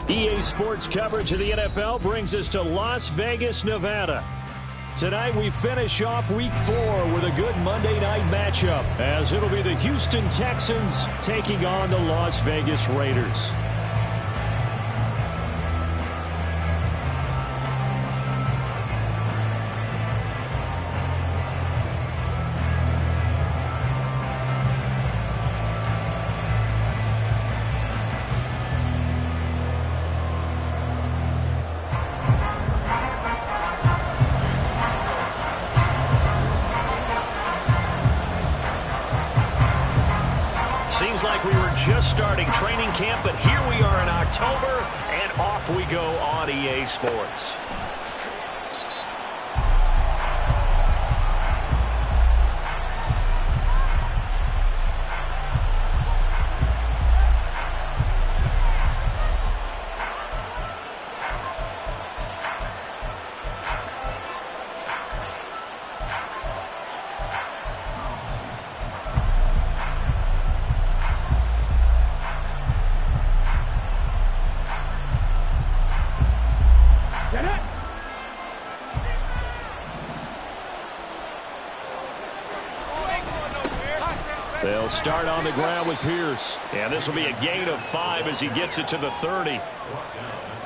EA Sports coverage of the NFL brings us to Las Vegas, Nevada. Tonight we finish off Week 4 with a good Monday night matchup, as it'll be the Houston Texans taking on the Las Vegas Raiders. Seems like we were just starting training camp, but here we are in October, and off we go on EA Sports. They'll start on the ground with Pierce. And this will be a gain of 5 as he gets it to the 30.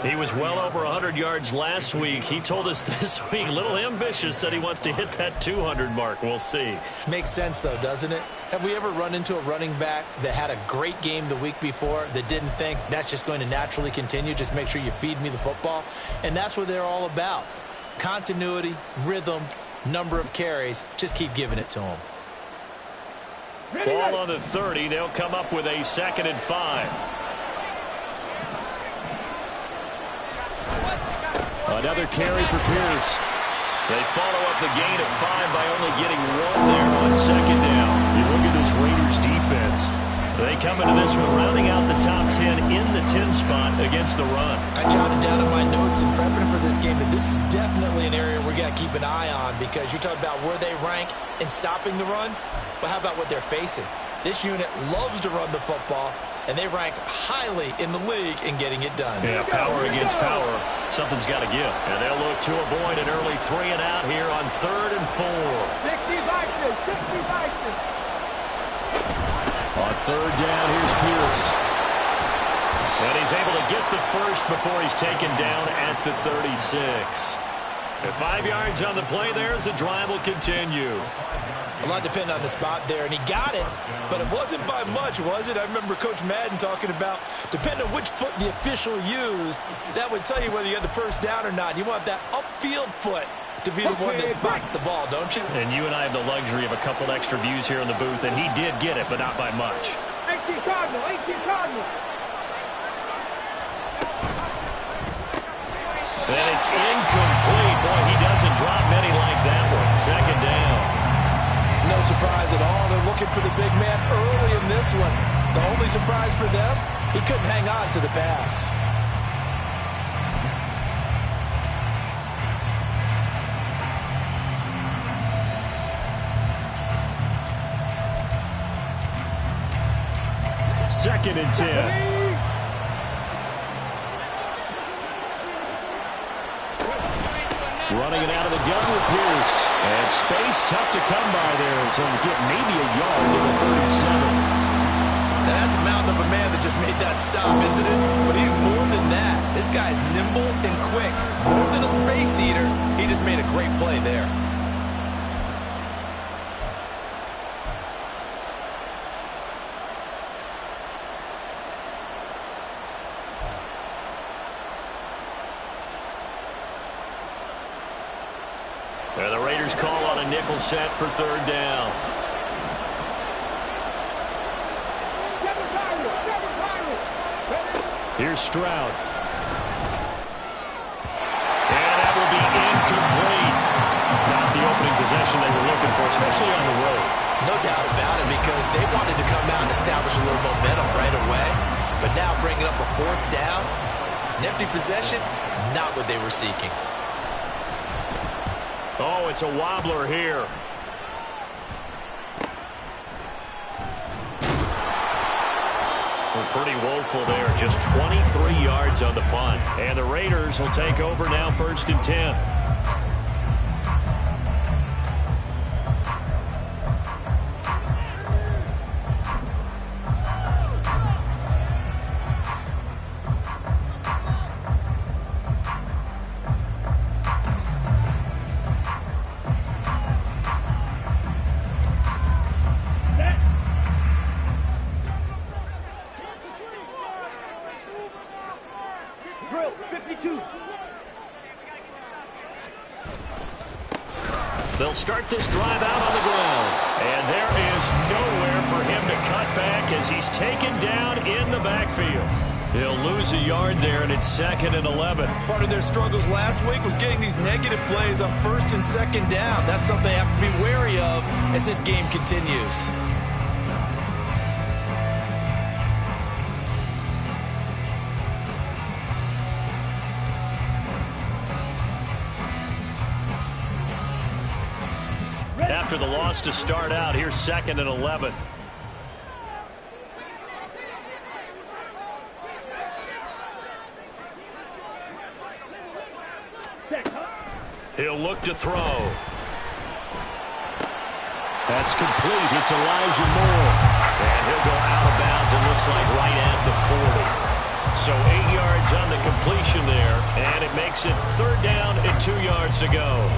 He was well over 100 yards last week. He told us this week, a little ambitious, said he wants to hit that 200 mark. We'll see. Makes sense, though, doesn't it? Have we ever run into a running back that had a great game the week before that didn't think that's just going to naturally continue? Just make sure you feed me the football. And that's what they're all about. Continuity, rhythm, number of carries. Just keep giving it to them. Ball on the 30. They'll come up with a 2nd and 5. Another carry for Pierce. They follow up the gain of 5 by only getting 1 there on 2nd down. You look at this Raiders defense. They come into this one rounding out the top 10 in the 10 spot against the run. I jotted down in my notes in prepping for this game that this is definitely an area we got to keep an eye on, because you're talking about where they rank in stopping the run. But how about what they're facing? This unit loves to run the football, and they rank highly in the league in getting it done. Yeah, power against power. Something's got to give. And they'll look to avoid an early 3 and out here on 3rd and 4. 60 Vikings, 60 Vikings. On 3rd down, here's Pierce. And he's able to get the first before he's taken down at the 36. And 5 yards on the play there as the drive will continue. A lot depended on the spot there, and he got it, but it wasn't by much, was it? I remember Coach Madden talking about, depending on which foot the official used, that would tell you whether you had the first down or not. You want that upfield foot to be the one that spots the ball, don't you? And you and I have the luxury of a couple extra views here in the booth, and he did get it, but not by much. 18 Cardinal, 18 Cardinal. And it's incomplete. Boy, he doesn't drop many like that one. 2nd down. No surprise at all. They're looking for the big man early in this one. The only surprise for them, he couldn't hang on to the pass. Second and 10. Running it out of the gun with Pierce. And space tough to come by there. So we get maybe a yard to the 37. Now that's a mountain of a man that just made that stop, isn't it? But he's more than that. This guy's nimble and quick. More than a space eater. He just made a great play there. And the Raiders call on a nickel set for 3rd down. Here's Stroud. And that will be incomplete. Not the opening possession they were looking for, especially on the road. No doubt about it, because they wanted to come out and establish a little momentum right away. But now bringing up a fourth down, an empty possession, not what they were seeking. Oh, it's a wobbler here. Well, pretty woeful there. Just 23 yards on the punt. And the Raiders will take over now, 1st and 10. Drill, 52. They'll start this drive out on the ground. And there is nowhere for him to cut back as he's taken down in the backfield. He'll lose a yard there, and it's 2nd and 11. Part of their struggles last week was getting these negative plays on 1st and 2nd down. That's something they have to be wary of as this game continues. After the loss to start out, here's 2nd and 11. He'll look to throw. That's complete. It's Elijah Moore. And he'll go out of bounds, it looks like, right at the 40. So 8 yards on the completion there, and it makes it 3rd down and 2 yards to go.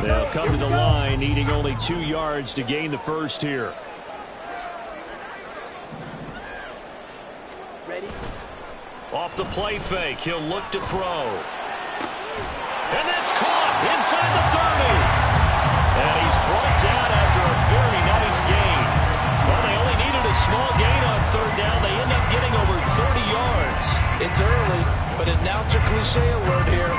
They'll come to the line, needing only 2 yards to gain the first here. Ready? Off the play fake, he'll look to throw. And that's caught inside the 30. And he's brought down after a very nice gain. Well, they only needed a small gain on 3rd down. They end up getting over 30 yards. It's early, but announcer cliche alert here.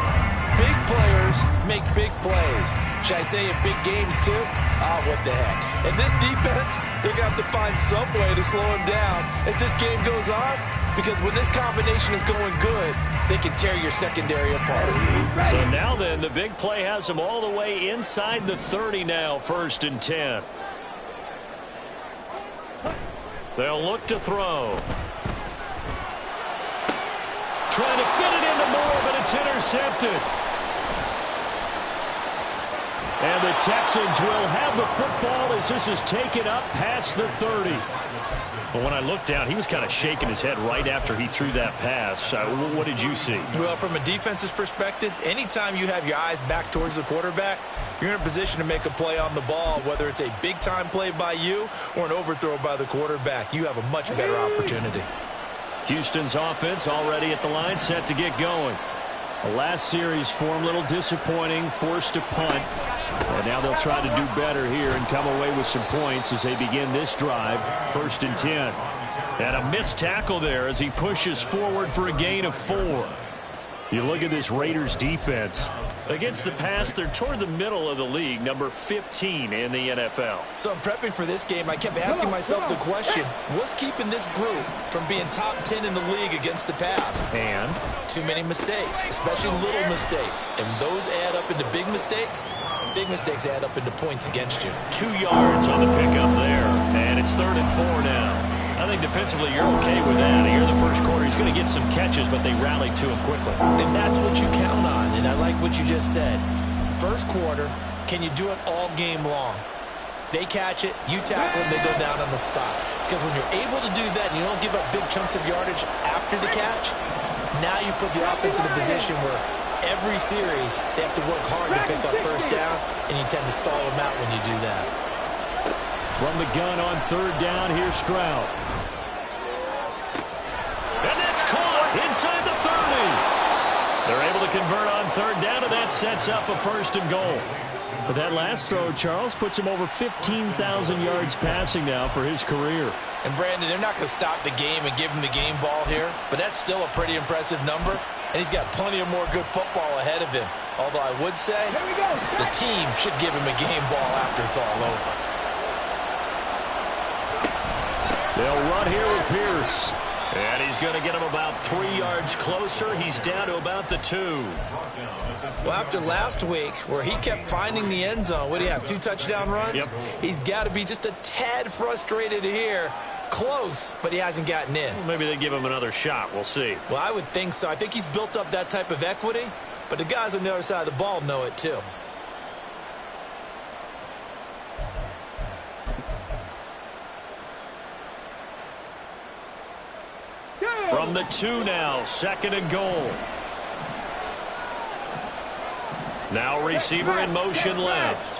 Big players make big plays. Should I say in big games too? Ah, what the heck. And this defense, they're going to have to find some way to slow him down as this game goes on, because when this combination is going good, they can tear your secondary apart. So now then, the big play has them all the way inside the 30 now, 1st and 10. They'll look to throw. Trying to fit it into Moore, but it's intercepted. And the Texans will have the football as this is taken up past the 30. But when I looked down, he was kind of shaking his head right after he threw that pass. What did you see? Well, from a defense's perspective, anytime you have your eyes back towards the quarterback, you're in a position to make a play on the ball, whether it's a big-time play by you or an overthrow by the quarterback. You have a much better opportunity. Houston's offense already at the line, set to get going. The last series form a little disappointing, forced to punt. And now they'll try to do better here and come away with some points as they begin this drive, 1st and 10. And a missed tackle there as he pushes forward for a gain of 4. You look at this Raiders defense. Against the pass, they're toward the middle of the league, number 15 in the NFL. So I'm prepping for this game. I kept asking myself the question, what's keeping this group from being top 10 in the league against the pass? And? Too many mistakes, especially little mistakes. And those add up into big mistakes. Big mistakes add up into points against you. 2 yards on the pickup there. And it's 3rd and 4 now. I think defensively you're okay with that. Here in the first quarter, he's going to get some catches, but they rallied to him quickly. And that's what you count on, and I like what you just said. First quarter, can you do it all game long? They catch it, you tackle them, they go down on the spot. Because when you're able to do that and you don't give up big chunks of yardage after the catch, now you put the offense in a position where every series they have to work hard to pick up first downs, and you tend to stall them out when you do that. From the gun on 3rd down, here's Stroud. And that's caught inside the 30. They're able to convert on 3rd down, and that sets up a 1st and goal. But that last throw, Charles, puts him over 15,000 yards passing now for his career. And Brandon, they're not going to stop the game and give him the game ball here, but that's still a pretty impressive number, and he's got plenty of more good football ahead of him. Although I would say the team should give him a game ball after it's all over. They'll run here with Pierce. And he's going to get him about 3 yards closer. He's down to about the 2. Well, after last week where he kept finding the end zone, what do you have, 2 touchdown runs? Yep. He's got to be just a tad frustrated here. Close, but he hasn't gotten in. Well, maybe they give him another shot. We'll see. Well, I would think so. I think he's built up that type of equity, but the guys on the other side of the ball know it too. From the 2 now, 2nd and goal. Now receiver in motion left.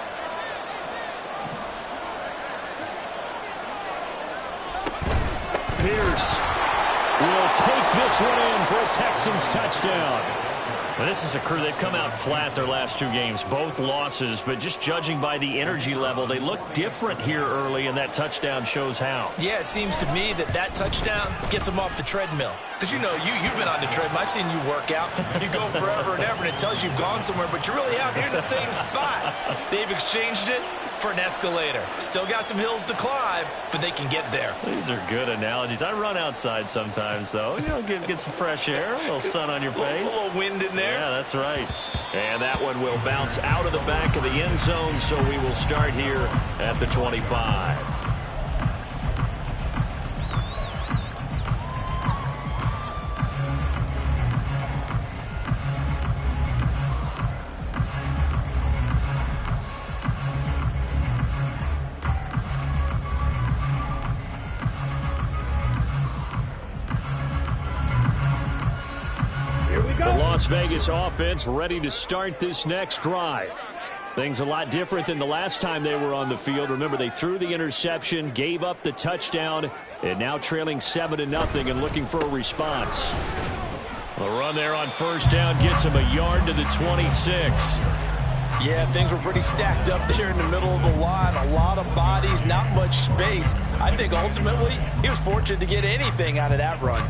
Pierce will take this one in for a Texans touchdown. Well, this is a crew. They've come out flat their last 2 games, both losses, but just judging by the energy level, they look different here early, and that touchdown shows how. Yeah, it seems to me that touchdown gets them off the treadmill. Because, you know, you've been on the treadmill. I've seen you work out. You go forever and ever, and it tells you you've gone somewhere, but you really have. You're in the same spot. They've exchanged it for an escalator. Still got some hills to climb, but they can get there. These are good analogies. I run outside sometimes, though. You know, get some fresh air, a little sun on your face. A little wind in there. Yeah, that's right. And that one will bounce out of the back of the end zone, so we will start here at the 25. Las Vegas offense ready to start this next drive. Things a lot different than the last time they were on the field. Remember, they threw the interception, gave up the touchdown, and now trailing 7-0 and looking for a response. A run there on first down gets him a yard to the 26. Yeah, things were pretty stacked up there in the middle of the line. A lot of bodies, not much space. I think ultimately he was fortunate to get anything out of that run.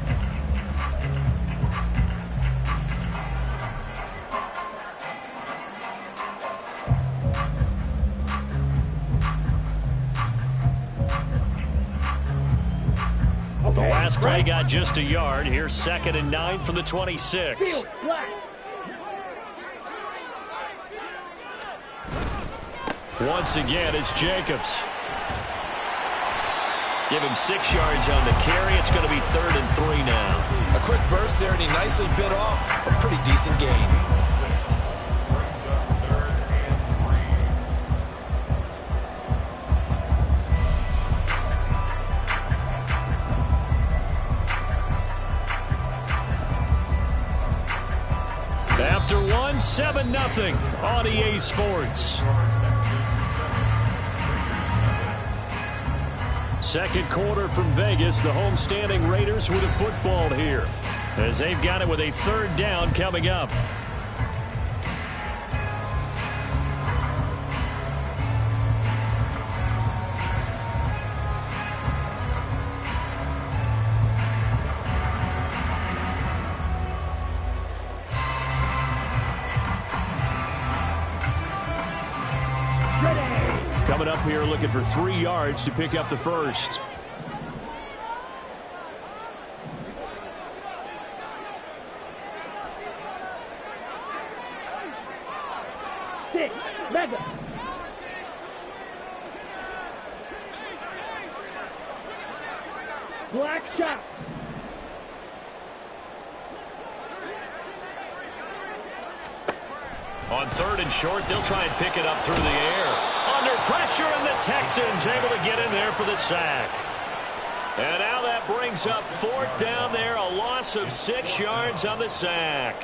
The last play got just a yard. Here's 2nd and 9 from the 26. Once again, it's Jacobs. Give him 6 yards on the carry. It's going to be 3rd and 3 now. A quick burst there, and he nicely bit off a pretty decent gain. After 7-0 on EA Sports. Second quarter from Vegas. The homestanding Raiders with a football here, as they've got it with a 3rd down coming up. Coming up here looking for 3 yards to pick up the first. Black shot. On 3rd and short, they'll try and pick it up through the air. Under pressure, and the Texans able to get in there for the sack. And now that brings up 4th down there, a loss of 6 yards on the sack.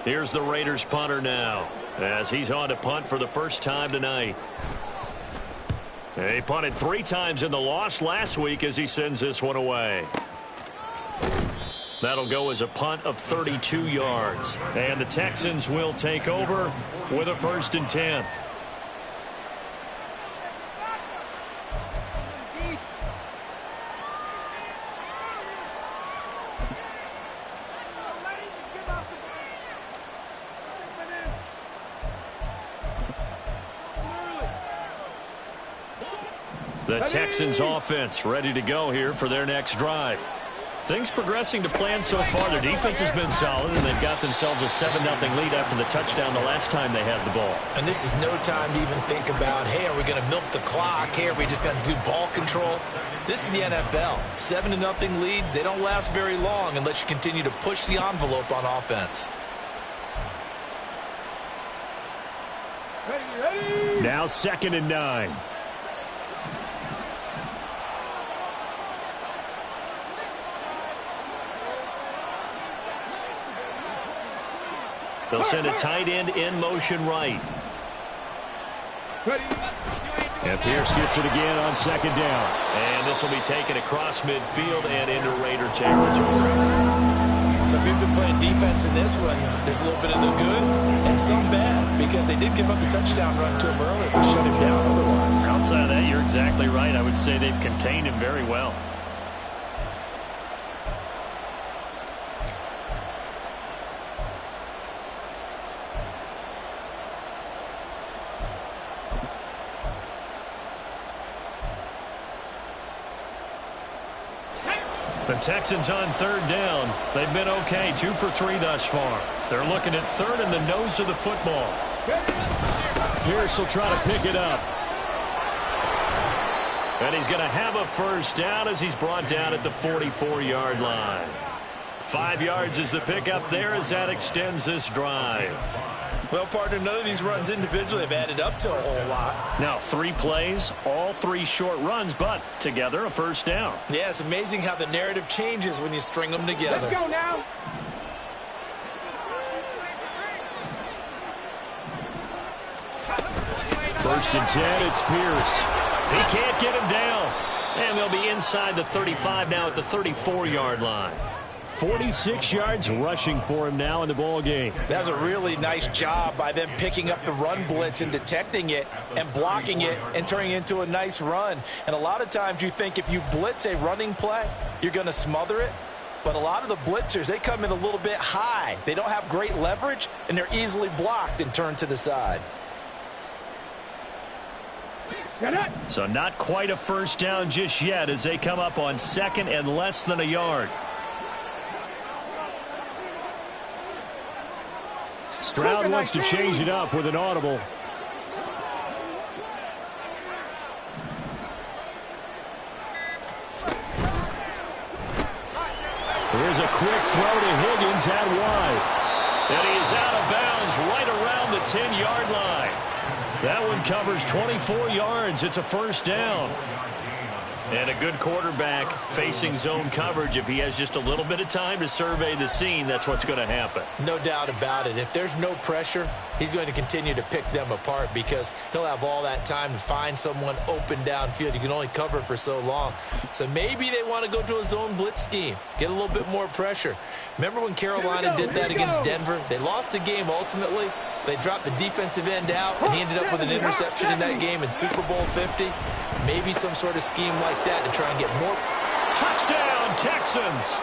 Here's the Raiders punter now, as he's on to punt for the first time tonight. He punted 3 times in the loss last week as he sends this one away. That'll go as a punt of 32 yards. And the Texans will take over with a 1st and 10. The Texans offense ready to go here for their next drive. Things progressing to plan so far. Their defense has been solid, and they've got themselves a 7-0 lead after the touchdown the last time they had the ball. And this is no time to even think about, hey, are we going to milk the clock? Hey, are we just going to do ball control? This is the NFL. 7-0 leads, they don't last very long unless you continue to push the envelope on offense. Now 2nd and 9. They'll send a tight end in motion right. And Pierce gets it again on 2nd down. And this will be taken across midfield and into Raider territory. So if you've been playing defense in this one, there's a little bit of the good and some bad, because they did give up the touchdown run to him earlier, but shut him down otherwise. Outside of that, you're exactly right. I would say they've contained him very well. The Texans on 3rd down. They've been okay, 2 for 3 thus far. They're looking at 3rd and the nose of the football. Pierce will try to pick it up. And he's going to have a 1st down as he's brought down at the 44-yard line. 5 yards is the pickup there as that extends this drive. Well, partner, none of these runs individually have added up to a whole lot. Now 3 plays, all 3 short runs, but together a 1st down. Yeah, it's amazing how the narrative changes when you string them together. Let's go now. First and 10, it's Pierce. He can't get him down. And they'll be inside the 35 now at the 34-yard line. 46 yards rushing for him now in the ball game. That was a really nice job by them picking up the run blitz and detecting it and blocking it and turning it into a nice run. And a lot of times you think if you blitz a running play, you're going to smother it. But a lot of the blitzers, they come in a little bit high. They don't have great leverage, and they're easily blocked and turned to the side. So not quite a 1st down just yet as they come up on 2nd and less than a yard. Stroud wants to change it up with an audible. Here's a quick throw to Higgins out wide. And he's out of bounds right around the 10-yard line. That one covers 24 yards. It's a 1st down. And a good quarterback facing zone coverage. If he has just a little bit of time to survey the scene, that's what's going to happen. No doubt about it. If there's no pressure, he's going to continue to pick them apart because he'll have all that time to find someone open downfield. You can only cover for so long. So maybe they want to go to a zone blitz scheme, get a little bit more pressure. Remember when Carolina did that against Denver? They lost the game ultimately. They dropped the defensive end out, and he ended up with an interception in that game in Super Bowl 50. Maybe some sort of scheme like that to try and get more. Touchdown, Texans.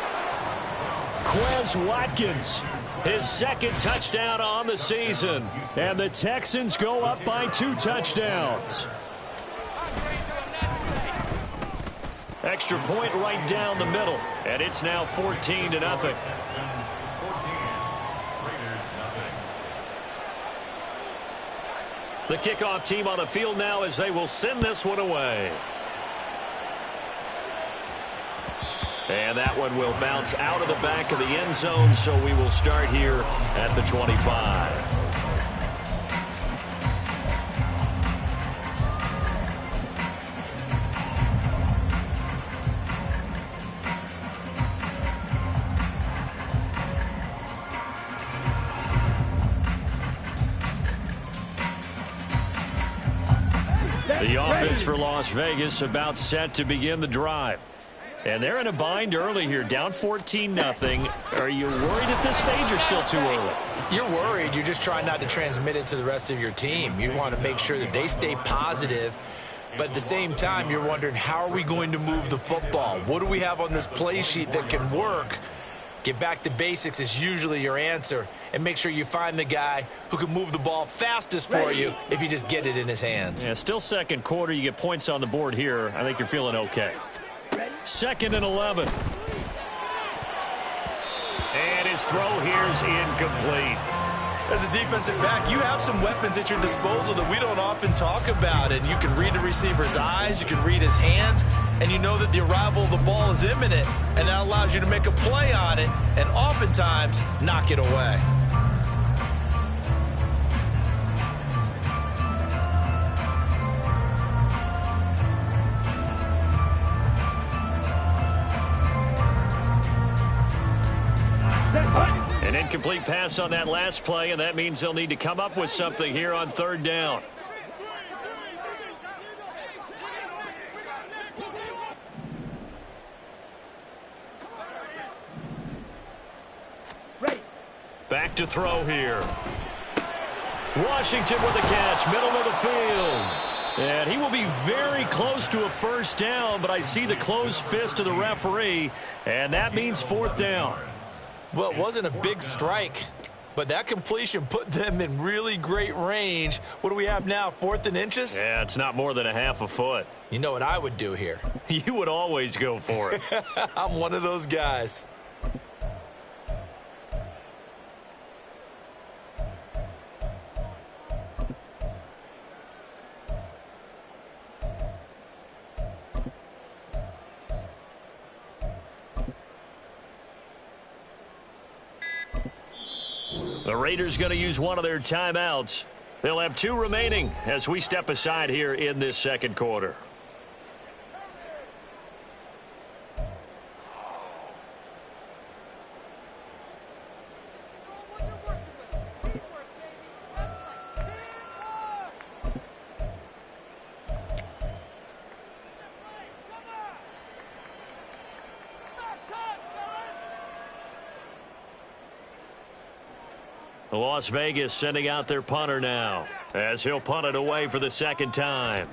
Quez Watkins, his 2nd touchdown on the season. And the Texans go up by 2 touchdowns. Extra point right down the middle. And it's now 14-0. The kickoff team on the field now as they will send this one away. And that one will bounce out of the back of the end zone, so we will start here at the 25. The offense for Las Vegas about set to begin the drive. And they're in a bind early here, down 14-0. Are you worried at this stage or still too early? You're worried. You're just trying not to transmit it to the rest of your team. You want to make sure that they stay positive. But at the same time, you're wondering, how are we going to move the football? What do we have on this play sheet that can work? Get back to basics is usually your answer, and make sure you find the guy who can move the ball fastest for you if you just get it in his hands. Yeah, still second quarter. You get points on the board here. I think you're feeling okay. 2nd and 11. And his throw here is incomplete. As a defensive back, you have some weapons at your disposal that we don't often talk about. And you can read the receiver's eyes, you can read his hands, and you know that the arrival of the ball is imminent. And that allows you to make a play on it and oftentimes knock it away. An incomplete pass on that last play, and that means they'll need to come up with something here on 3rd down. Back to throw here. Washington with the catch, middle of the field. And he will be very close to a 1st down, but I see the closed fist of the referee, and that means 4th down. Well, it wasn't a big strike, but that completion put them in really great range. What do we have now, 4th and inches? Yeah, it's not more than a half a foot. You know what I would do here? You would always go for it. I'm one of those guys. The Raiders going to use one of their timeouts. They'll have 2 remaining as we step aside here in this 2nd quarter. Las Vegas sending out their punter now as he'll punt it away for the 2nd time.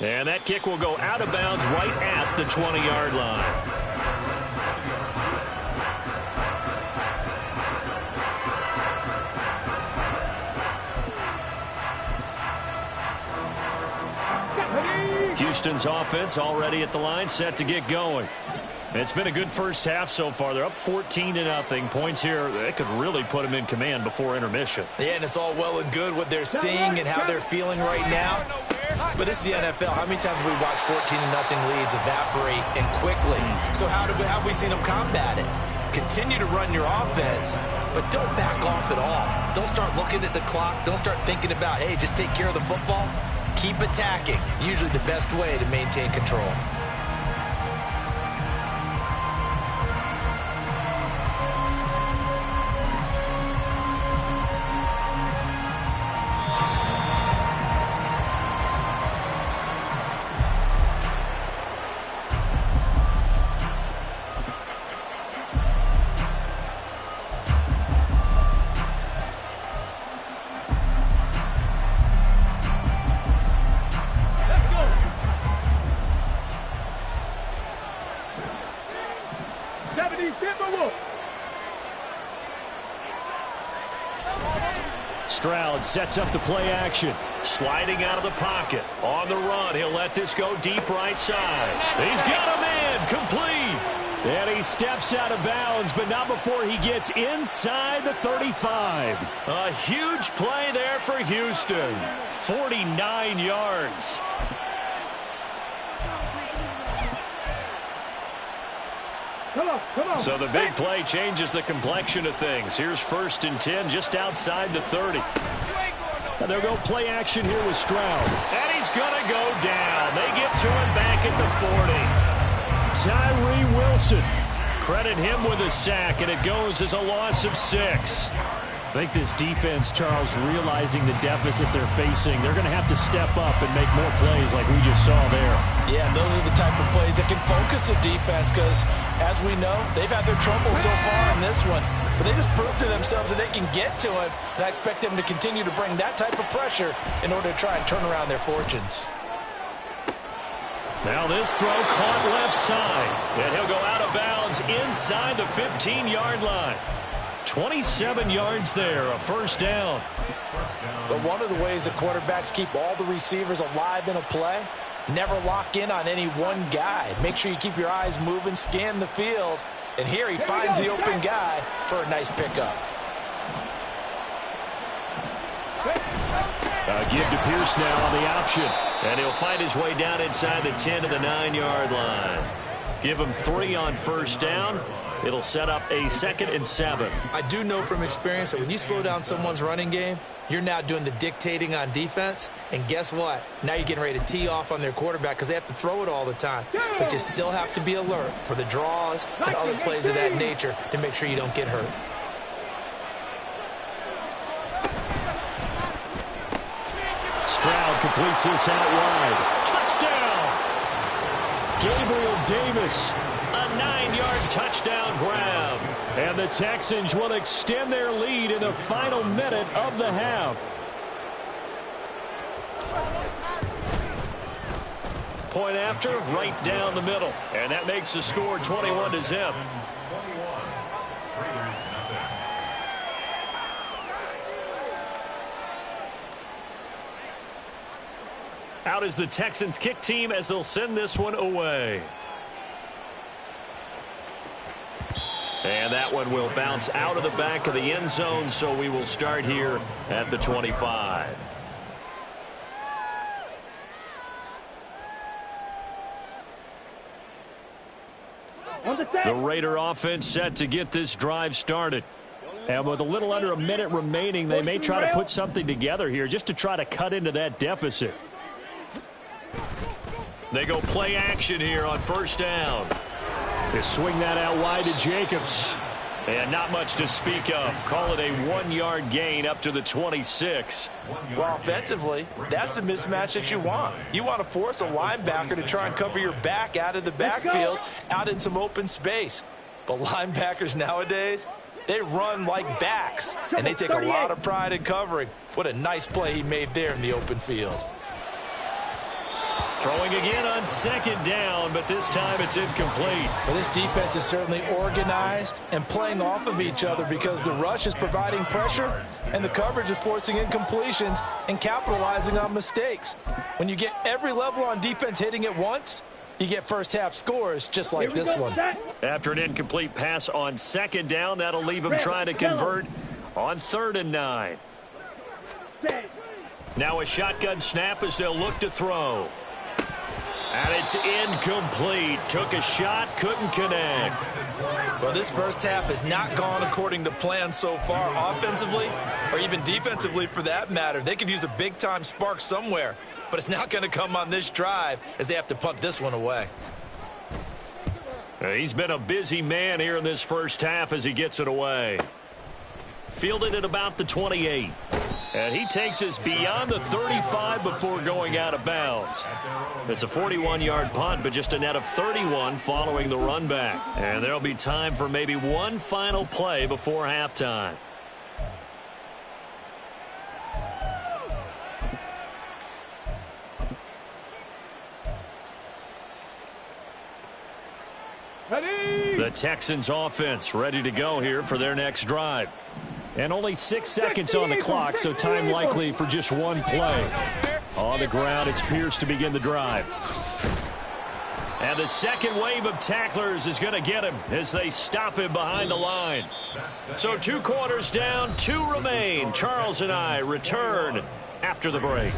And that kick will go out of bounds right at the 20-yard line. Houston's offense already at the line, set to get going. It's been a good first half so far. They're up 14-0. Points here, they could really put them in command before intermission. Yeah, and it's all well and good what they're seeing and how they're feeling right now. But this is the NFL. How many times have we watched 14-0 leads evaporate and quickly? So how have we seen them combat it? Continue to run your offense, but don't back off at all. Don't start looking at the clock. Don't start thinking about, hey, just take care of the football. Keep attacking. Usually the best way to maintain control. Stroud sets up the play action. Sliding out of the pocket. On the run, he'll let this go deep right side. He's got him in. Complete. And he steps out of bounds, but not before he gets inside the 35. A huge play there for Houston. 49 yards. Come on. So the big play changes the complexion of things. Here's 1st and 10 just outside the 30. And they'll go play action here with Stroud. And he's going to go down. They get to him back at the 40. Tyree Wilson. Credit him with a sack, and it goes as a loss of 6. I think this defense, Charles, realizing the deficit they're facing, they're going to have to step up and make more plays like we just saw there. Yeah, those are the type of plays that can focus a defense because, as we know, they've had their trouble so far in this one. But they just proved to themselves that they can get to it, and I expect them to continue to bring that type of pressure in order to try and turn around their fortunes. Now this throw caught left side, and he'll go out of bounds inside the 15-yard line. 27 yards there, a first down. But one of the ways the quarterbacks keep all the receivers alive in a play, never lock in on any one guy. Make sure you keep your eyes moving, scan the field, and here he finds the open guy for a nice pickup. Give to Pierce now on the option, and he'll find his way down inside the 10 to the 9-yard line. Give him 3 on first down. It'll set up a 2nd and 7. I do know from experience that when you slow down someone's running game, you're now doing the dictating on defense. And guess what? Now you're getting ready to tee off on their quarterback because they have to throw it all the time. But you still have to be alert for the draws and other plays of that nature to make sure you don't get hurt. Stroud completes this out wide. Touchdown! Gabriel Davis, a 9-yard touchdown grab. And the Texans will extend their lead in the final minute of the half. Point after, right down the middle. And that makes the score 21-0. Out is the Texans kick team as they'll send this one away. And that one will bounce out of the back of the end zone, so we will start here at the 25. The Raider offense set to get this drive started. And with a little under a minute remaining, they may try to put something together here just to try to cut into that deficit. They go play action here on first down. They swing that out wide to Jacobs. And not much to speak of. Call it a 1-yard gain up to the 26. Well, offensively, that's the mismatch that you want. You want to force a linebacker to try and cover your back out of the backfield, out in some open space. But linebackers nowadays, they run like backs, and they take a lot of pride in covering. What a nice play he made there in the open field. Throwing again on second down, but this time it's incomplete. Well, this defense is certainly organized and playing off of each other because the rush is providing pressure and the coverage is forcing incompletions and capitalizing on mistakes. When you get every level on defense hitting at once, you get first-half scores just like this one. After an incomplete pass on second down, that'll leave him trying to convert on 3rd and 9. Now a shotgun snap as they'll look to throw. And it's incomplete. Took a shot, couldn't connect. Well, this first half has not gone according to plan so far offensively or even defensively for that matter. They could use a big-time spark somewhere, but it's not going to come on this drive as they have to punt this one away. He's been a busy man here in this first half as he gets it away. Fielded at about the 28. And he takes us beyond the 35 before going out of bounds. It's a 41-yard punt, but just a net of 31 following the run back. And there'll be time for maybe one final play before halftime. The Texans offense ready to go here for their next drive. And only 6 seconds on the clock, so time likely for just one play. On the ground, it's Pierce to begin the drive. And the second wave of tacklers is going to get him as they stop him behind the line. So 2 quarters down, 2 remain. Charles and I return after the break.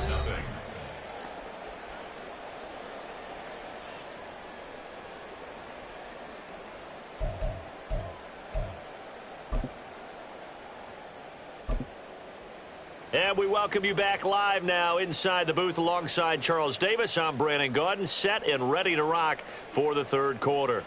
And we welcome you back live now inside the booth alongside Charles Davis. I'm Brandon Gaudin, set and ready to rock for the third quarter.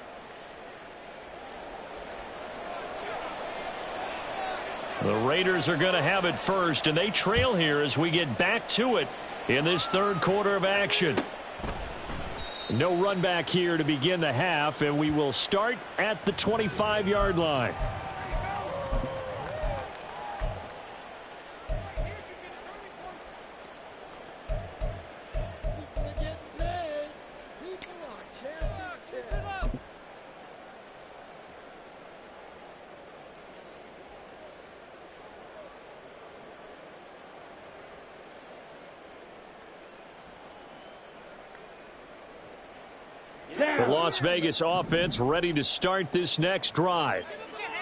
The Raiders are going to have it first, and they trail here as we get back to it in this third quarter of action. No run back here to begin the half, and we will start at the 25-yard line. The Las Vegas offense ready to start this next drive.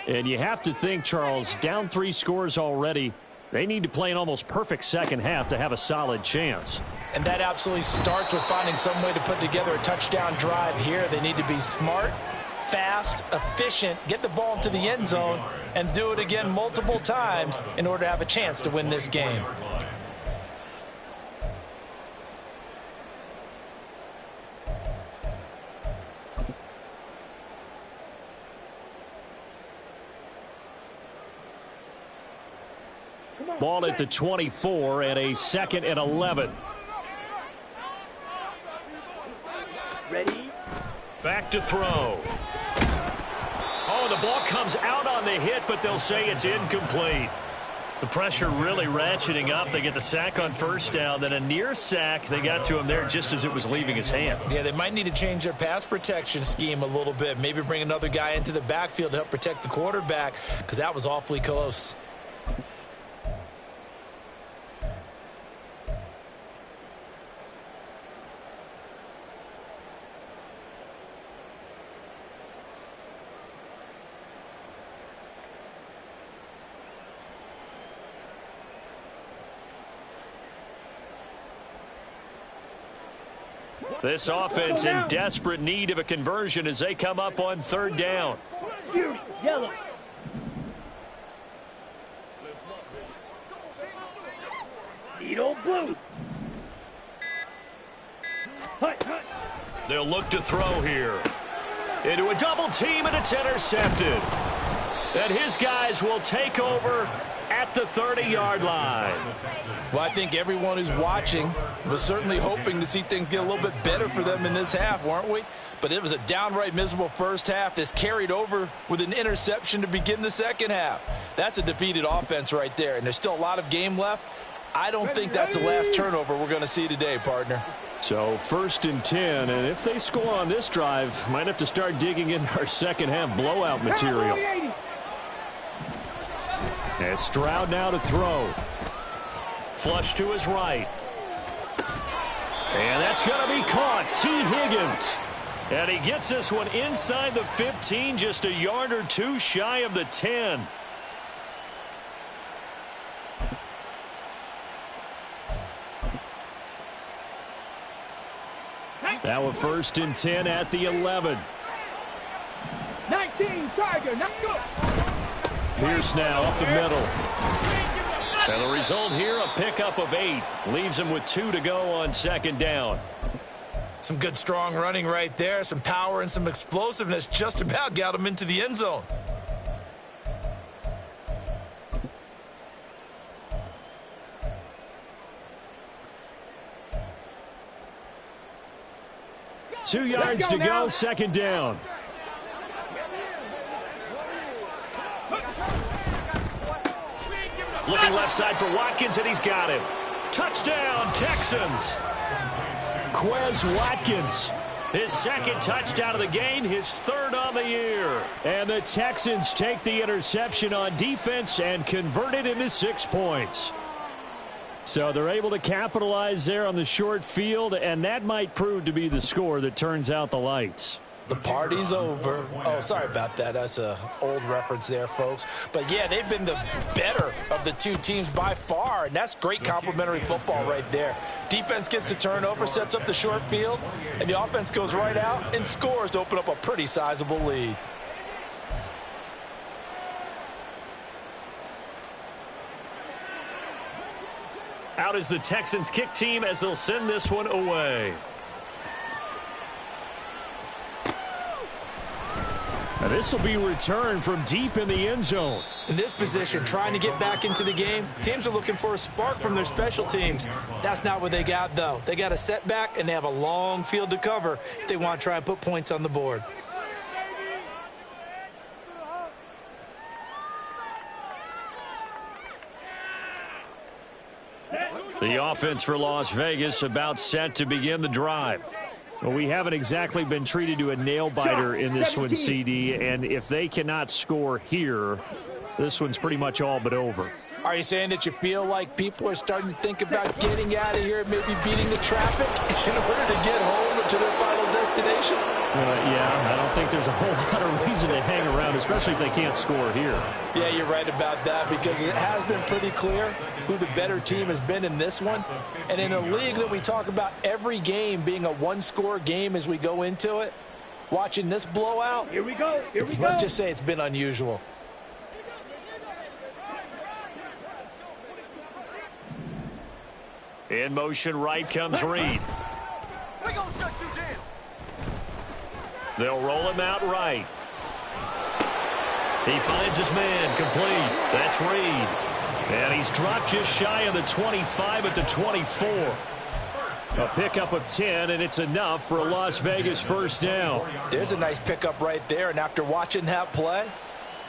And you have to think, Charles, down 3 scores already. They need to play an almost perfect second half to have a solid chance. And that absolutely starts with finding some way to put together a touchdown drive here. They need to be smart, fast, efficient, get the ball into the end zone, and do it again multiple times in order to have a chance to win this game. Ball at the 24 and a 2nd and 11. Ready? Back to throw. Oh, the ball comes out on the hit, but they'll say it's incomplete. The pressure really ratcheting up. They get the sack on first down, then a near sack. They got to him there just as it was leaving his hand. Yeah, they might need to change their pass protection scheme a little bit. Maybe bring another guy into the backfield to help protect the quarterback, because that was awfully close. This offense in desperate need of a conversion as they come up on 3rd down. Yellow. Needle blue. They'll look to throw here. Into a double team, and it's intercepted. And his guys will take over at the 30-yard line. Well, I think everyone who's watching was certainly hoping to see things get a little bit better for them in this half, weren't we? But it was a downright miserable first half. This carried over with an interception to begin the second half. That's a defeated offense right there, and there's still a lot of game left. I don't think that's the last turnover we're going to see today, partner. So 1st and 10, and if they score on this drive, might have to start digging in our second half blowout material. And Stroud now to throw. Flush to his right. And that's going to be caught. T. Higgins. And he gets this one inside the 15, just a yard or 2 shy of the 10. Now a 1st and 10 at the 11. 19, Tiger, now go. Pierce now up the middle. And the result here, a pickup of 8. Leaves him with 2 to go on 2nd down. Some good strong running right there. Some power and some explosiveness just about got him into the end zone. Two yards to go, 2nd down. Looking left side for Watkins, and he's got him. Touchdown, Texans. Quez Watkins, his 2nd touchdown of the game, his 3rd on the year. And the Texans take the interception on defense and convert it into 6 points. So they're able to capitalize there on the short field, and that might prove to be the score that turns out the lights. The party's over. Oh, sorry about that. That's an old reference there, folks. But, yeah, they've been the better of the 2 teams by far, and that's great complimentary football right there. Defense gets the turnover, sets up the short field, and the offense goes right out and scores to open up a pretty sizable lead. Out is the Texans kick team as they'll send this one away. And this will be returned from deep in the end zone. In this position, trying to get back into the game, teams are looking for a spark from their special teams. That's not what they got, though. They got a setback, and they have a long field to cover if they want to try and put points on the board. The offense for Las Vegas about set to begin the drive. Well, we haven't exactly been treated to a nail-biter in this one, CD, and if they cannot score here, this one's pretty much all but over. Are you saying that you feel like people are starting to think about getting out of here and maybe beating the traffic in order to get home to their final destination? Yeah, I don't think there's a whole lot of reason to hang around, especially if they can't score here. Yeah, you're right about that because it has been pretty clear who the better team has been in this one. And in a league that we talk about every game being a one-score game as we go into it, watching this blowout, Here we go. Here we go. let's just say it's been unusual. In motion right comes Reed. We're gonna shut you down. They'll roll him out right. He finds his man complete. That's Reed. And he's dropped just shy of the 25 at the 24. A pickup of 10, and it's enough for a Las Vegas first down. There's a nice pickup right there, and after watching that play,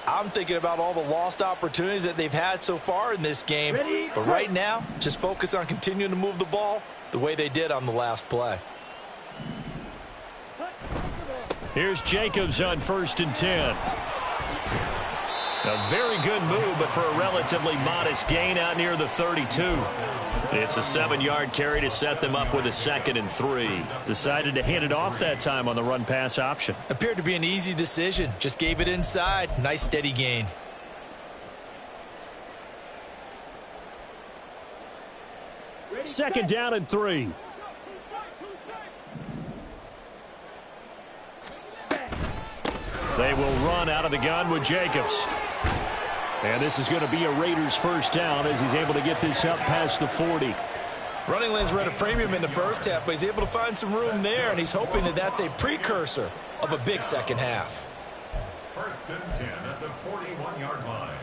I'm thinking about all the lost opportunities that they've had so far in this game. But right now, just focus on continuing to move the ball the way they did on the last play. Here's Jacobs on 1st and 10. A very good move, but for a relatively modest gain out near the 32. It's a 7-yard carry to set them up with a 2nd and 3. Decided to hand it off that time on the run-pass option. Appeared to be an easy decision. Just gave it inside. Nice steady gain. Second down and 3. They will run out of the gun with Jacobs. And this is going to be a Raiders first down as he's able to get this up past the 40. Running lanes were at a premium in the first half, but he's able to find some room there, and he's hoping that that's a precursor of a big second half. 1st and 10 at the 41-yard line.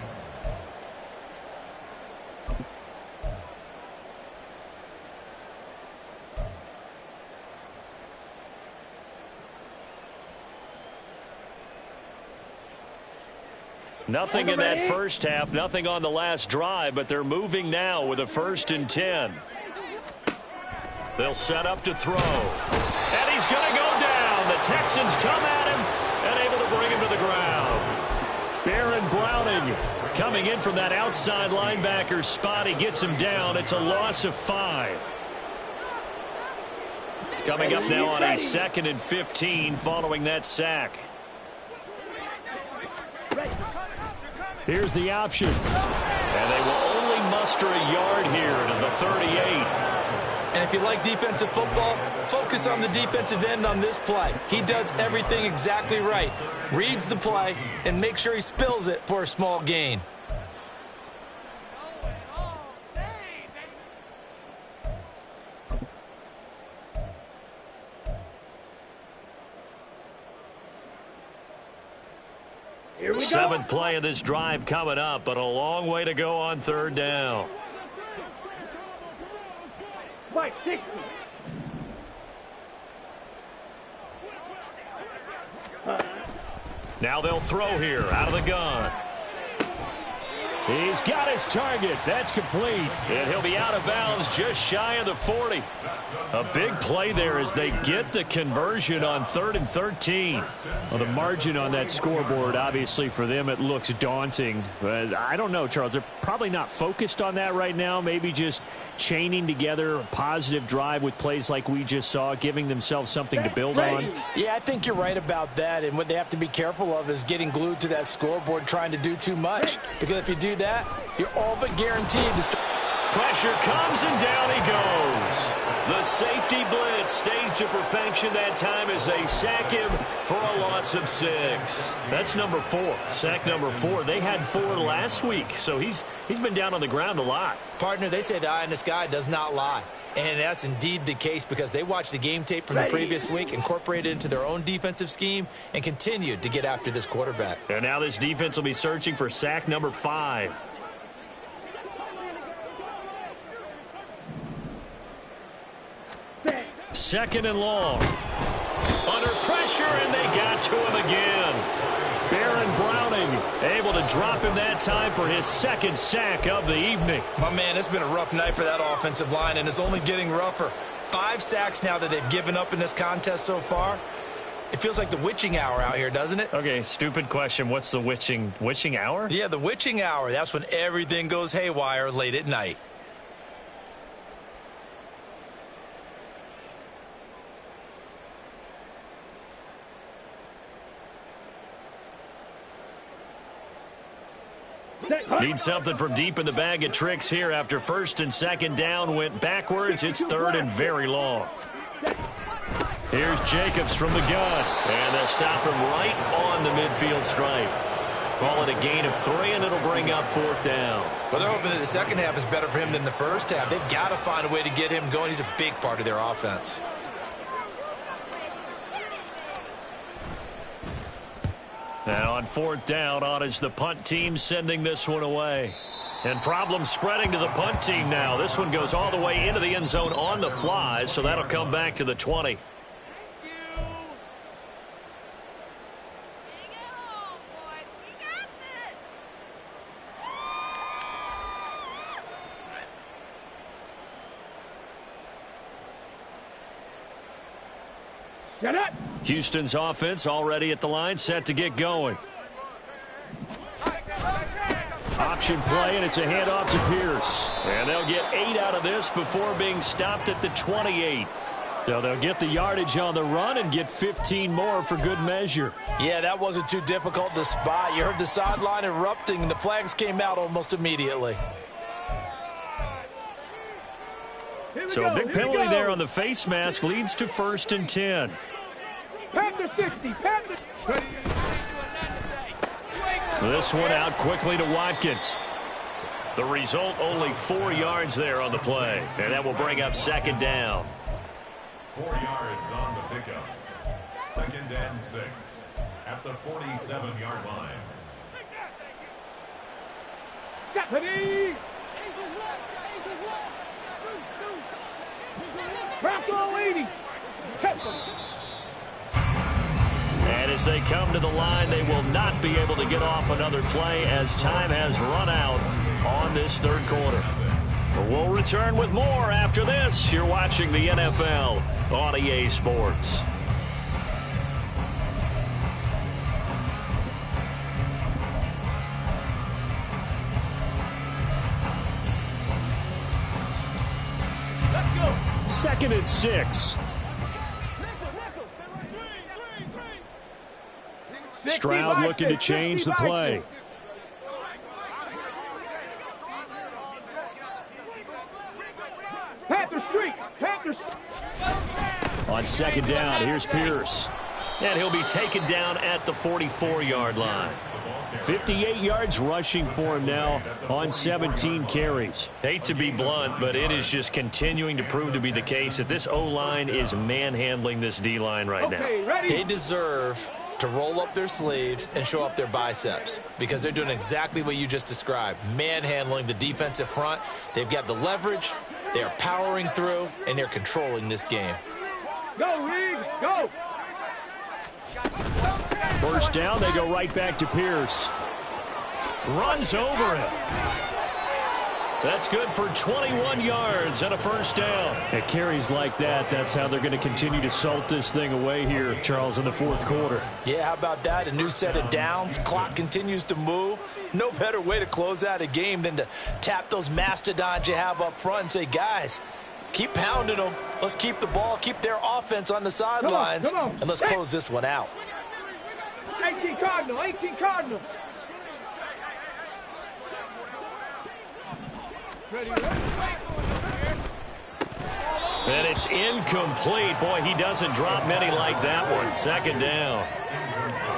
Nothing in that first half, nothing on the last drive, but they're moving now with a 1st and 10. They'll set up to throw. And he's going to go down. The Texans come at him and able to bring him to the ground. Baron Browning coming in from that outside linebacker spot. He gets him down. It's a loss of 5. Coming up now on a 2nd and 15 following that sack. Here's the option. And they will only muster a yard here to the 38. And if you like defensive football, focus on the defensive end on this play. He does everything exactly right. Reads the play and makes sure he spills it for a small gain. Here we go. 7th play of this drive coming up, but a long way to go on 3rd down. 560. Now they'll throw here out of the gun. He's got his target. That's complete. And he'll be out of bounds just shy of the 40. A big play there as they get the conversion on 3rd and 13. Well, the margin on that scoreboard, obviously for them, it looks daunting. But I don't know, Charles. They're probably not focused on that right now. Maybe just chaining together a positive drive with plays like we just saw, giving themselves something to build on. Yeah, I think you're right about that. And what they have to be careful of is getting glued to that scoreboard trying to do too much. Because if you do that, you're all but guaranteed to start. Pressure comes and down he goes. The safety blitz staged to perfection that time as they sack him for a loss of 6. That's number 4. Sack number 4. They had 4 last week, so he's been down on the ground a lot. Partner, they say the eye in the sky does not lie. And that's indeed the case because they watched the game tape from the previous week, incorporated it into their own defensive scheme, and continued to get after this quarterback. And now this defense will be searching for sack number 5. Second and long. Under pressure, and they got to him again. Baron Browning able to drop him that time for his 2nd sack of the evening. My man, it's been a rough night for that offensive line, and it's only getting rougher. 5 sacks now that they've given up in this contest so far. It feels like the witching hour out here, doesn't it? Okay, stupid question. What's the witching hour? Yeah, the witching hour. That's when everything goes haywire late at night. Need something from deep in the bag of tricks here after first and second down went backwards. It's third and very long. Here's Jacobs from the gun, and they'll stop him right on the midfield stripe. Call it a gain of 3, and it'll bring up fourth down. Well, they're hoping that the second half is better for him than the first half. They've got to find a way to get him going. He's a big part of their offense. And on fourth down, on is the punt team sending this one away. And problems spreading to the punt team now. This one goes all the way into the end zone on the fly, so that'll come back to the 20. Shut up. Houston's offense already at the line, set to get going. Option play, and it's a handoff to Pierce. And they'll get 8 out of this before being stopped at the 28. So they'll get the yardage on the run and get 15 more for good measure. Yeah, that wasn't too difficult to spot. You heard the sideline erupting, and the flags came out almost immediately. So a big penalty there on the face mask leads to first and 10. Panther 60. Panther. So this one out quickly to Watkins. The result, only 4 yards there on the play. And that will bring up second down. 4 yards on the pickup. Second and 6 at the 47-yard line. Stephanie. Bronco 80. And as they come to the line, they will not be able to get off another play as time has run out on this third quarter. But we'll return with more after this. You're watching the NFL on EA Sports. Second and 6. Stroud looking to change the play. Panther Street. Panther. On second down, here's Pierce. And he'll be taken down at the 44-yard line. 58 yards rushing for him now on 17 carries. Hate to be blunt, but it is just continuing to prove to be the case that this O-line is manhandling this D-line right now. They deserve to roll up their sleeves and show up their biceps because they're doing exactly what you just described, manhandling the defensive front. They've got the leverage, they're powering through, and they're controlling this game. Go, Reed, go! First down, they go right back to Pierce. Runs over it. That's good for 21 yards and a first down. At carries like that, that's how they're going to continue to salt this thing away here, Charles, in the fourth quarter. Yeah, how about that? A new set of downs. Clock continues to move. No better way to close out a game than to tap those mastodons you have up front and say, guys, keep pounding them. Let's keep the ball, keep their offense on the sidelines, and let's close this one out. 18 Cardinal, 18 Cardinal. And it's incomplete. Boy, he doesn't drop many like that one. Second down.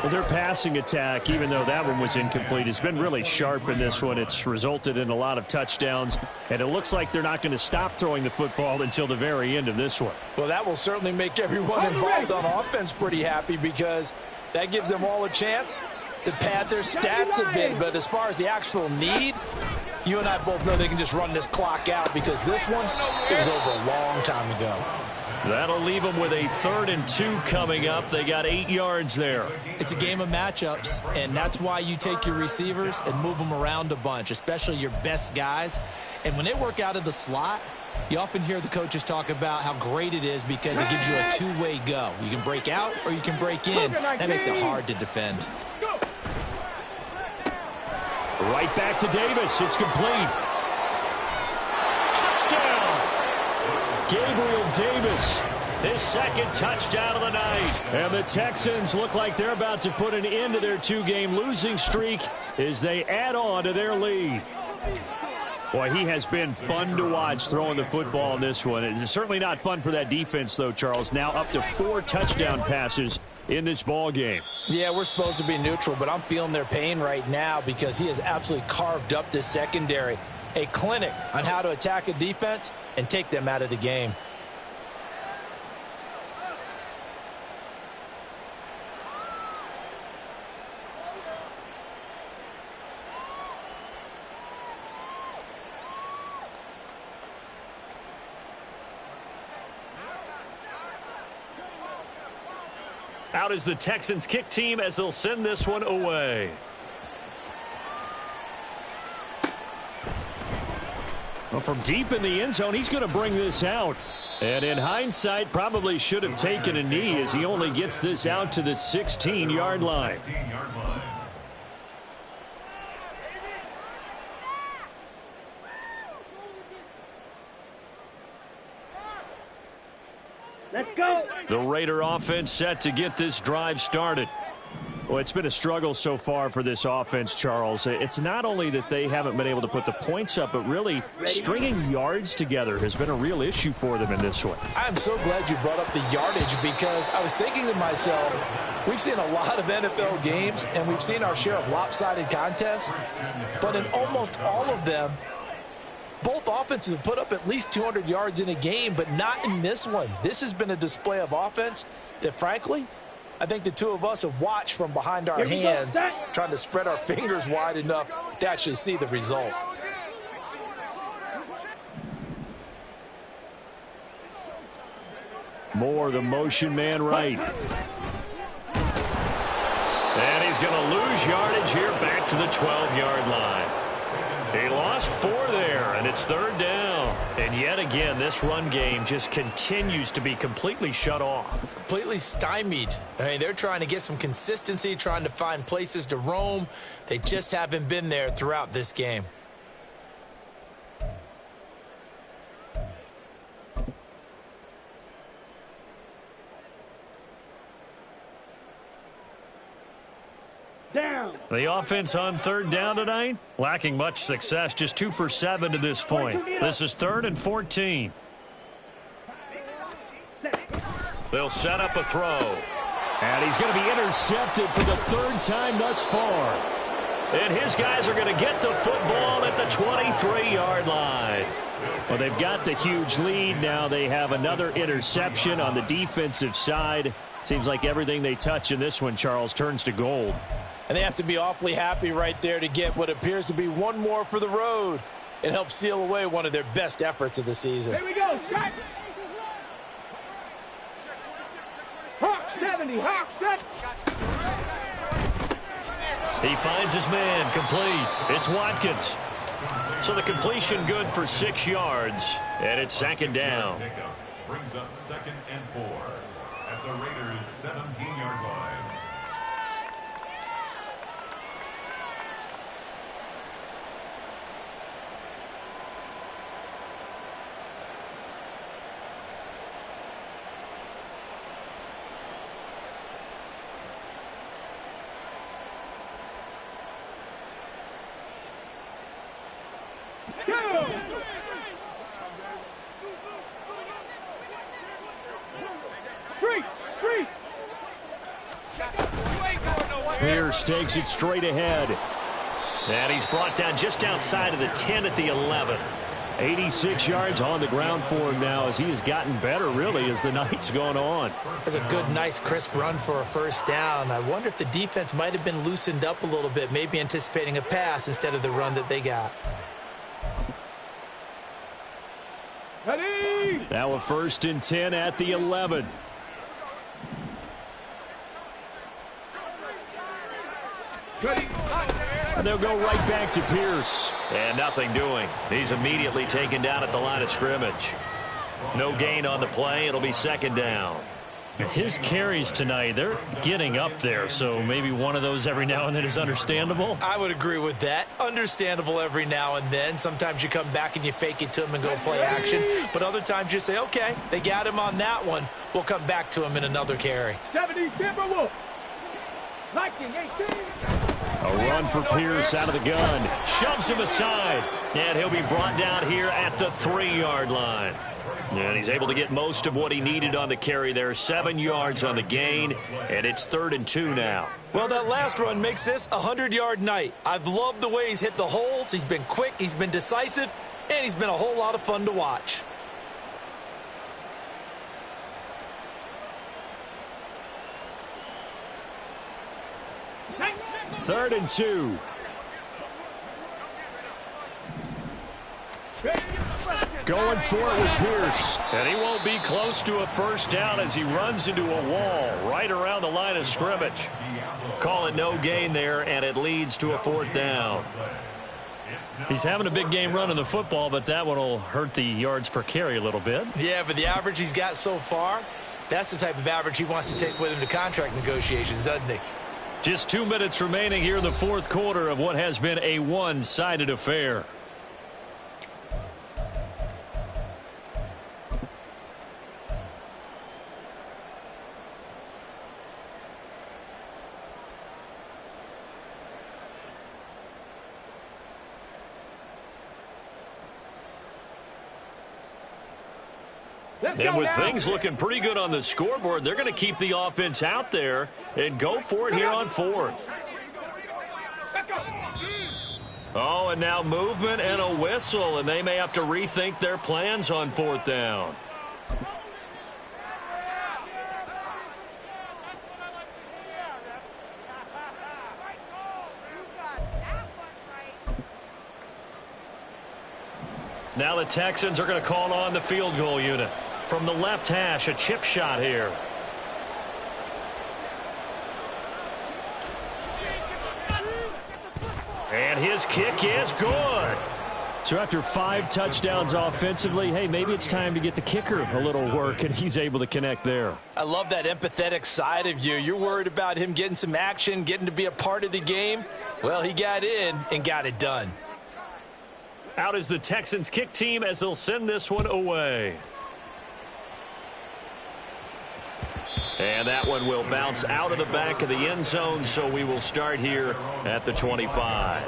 Well, their passing attack, even though that one was incomplete, has been really sharp in this one. It's resulted in a lot of touchdowns, and it looks like they're not going to stop throwing the football until the very end of this one. Well, that will certainly make everyone involved on offense pretty happy because that gives them all a chance to pad their stats a bit. But as far as the actual need, you and I both know they can just run this clock out because this one, it was over a long time ago. That'll leave them with a 3rd and 2 coming up. They got 8 yards there. It's a game of matchups, and that's why you take your receivers and move them around a bunch, especially your best guys. And when they work out of the slot, you often hear the coaches talk about how great it is because it gives you a two-way go. You can break out or you can break in. That makes it hard to defend. Right back to Davis. It's complete. Touchdown! Gabriel Davis his second touchdown of the night. And the Texans look like they're about to put an end to their two-game losing streak as they add on to their lead. Boy, he has been fun to watch throwing the football in this one. It's certainly not fun for that defense, though, Charles. Now up to 4 touchdown passes in this ball game. Yeah, we're supposed to be neutral, but I'm feeling their pain right now because he has absolutely carved up this secondary. A clinic on how to attack a defense and take them out of the game. Out is the Texans kick team as they'll send this one away. Well, from deep in the end zone, he's going to bring this out. And in hindsight, probably should have taken a knee as he only gets this out to the 16-yard line. Let's go. The Raider offense set to get this drive started. Well, it's been a struggle so far for this offense, Charles. It's not only that they haven't been able to put the points up, but really stringing yards together has been a real issue for them in this one. I'm so glad you brought up the yardage because I was thinking to myself, we've seen a lot of NFL games and we've seen our share of lopsided contests, but in almost all of them, both offenses have put up at least 200 yards in a game, but not in this one. This has been a display of offense that, frankly, I think the two of us have watched from behind our hands, trying to spread our fingers wide enough to actually see the result. Moore, the motion man right. And he's going to lose yardage here back to the 12-yard line. He lost 4 there, and it's 3rd down. And yet again, this run game just continues to be completely shut off. Completely stymied. I mean, they're trying to get some consistency, trying to find places to roam. They just haven't been there throughout this game. Down. The offense on 3rd down tonight, lacking much success, just 2 for 7 to this point. This is 3rd and 14. They'll set up a throw. And he's going to be intercepted for the 3rd time thus far. And his guys are going to get the football at the 23-yard line. Well, they've got the huge lead. Now they have another interception on the defensive side. Seems like everything they touch in this one, Charles, turns to gold. And they have to be awfully happy right there to get what appears to be one more for the road. It helps seal away one of their best efforts of the season. Here we go. Strike. Hawk 70. Hawk set. He finds his man complete. It's Watkins. So the completion good for 6 yards. And it's 2nd down. Brings up 2nd and 4 at the Raiders' 17-yard line. Pierce takes it straight ahead. And he's brought down just outside of the 10 at the 11. 86 yards on the ground for him now as he has gotten better, really, as the night's gone on. That's a good, nice, crisp run for a 1st down. I wonder if the defense might have been loosened up a little bit, maybe anticipating a pass instead of the run that they got. Ready? Now a 1st and 10 at the 11. Ready. And they'll go right back to Pierce. And nothing doing. He's immediately taken down at the line of scrimmage. No gain on the play. It'll be 2nd down. His carries tonight, they're getting up there, so maybe one of those every now and then is understandable. I would agree with that. Understandable every now and then. Sometimes you come back and you fake it to him and go play action. But other times you say, okay, they got him on that one. We'll come back to him in another carry. 70 Timberwolves. 1918. A run for Pierce out of the gun. Shoves him aside. And he'll be brought down here at the 3-yard line. And he's able to get most of what he needed on the carry there. 7 yards on the gain, and it's 3rd and 2 now. Well, that last run makes this a 100-yard night. I've loved the way he's hit the holes. He's been quick, he's been decisive, and he's been a whole lot of fun to watch. Third and 2. Going for it with Pierce. And he won't be close to a first down as he runs into a wall right around the line of scrimmage. Call it no gain there, and it leads to a 4th down. He's having a big game running the football, but that one will hurt the yards per carry a little bit. Yeah, but the average he's got so far, that's the type of average he wants to take with him to contract negotiations, doesn't he? Just 2 minutes remaining here in the 4th quarter of what has been a one-sided affair. And with things looking pretty good on the scoreboard, they're going to keep the offense out there and go for it here on 4th. Oh, and now movement and a whistle, and they may have to rethink their plans on 4th down. Now the Texans are going to call on the field goal unit. From the left hash, a chip shot here. And his kick is good. So after 5 touchdowns offensively, hey, maybe it's time to get the kicker a little work, and he's able to connect there. I love that empathetic side of you. You're worried about him getting some action, getting to be a part of the game. Well, he got in and got it done. Out is the Texans kick team as they'll send this one away. And that one will bounce out of the back of the end zone, so we will start here at the 25.